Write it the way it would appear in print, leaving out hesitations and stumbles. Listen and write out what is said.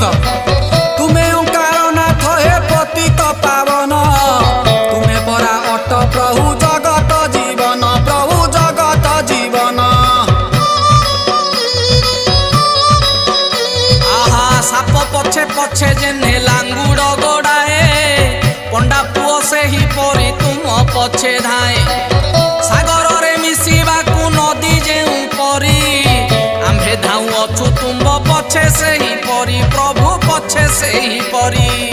भक्त तुमे ओंकार नाथ हे पतित पावन तुमे परा अट प्रभु जगत जीवन प्रभु जगत जीवन। आहा साप पछे पछे जेने लांगुड़ गोड़ाए पंडा पुओ से ही परी तुम पछे धाए सागर रे मिसिबा को नदी जेउ परी आम्भे धाऊ अछु तुम पछे से ही परी प्रभु पछे से ही परी।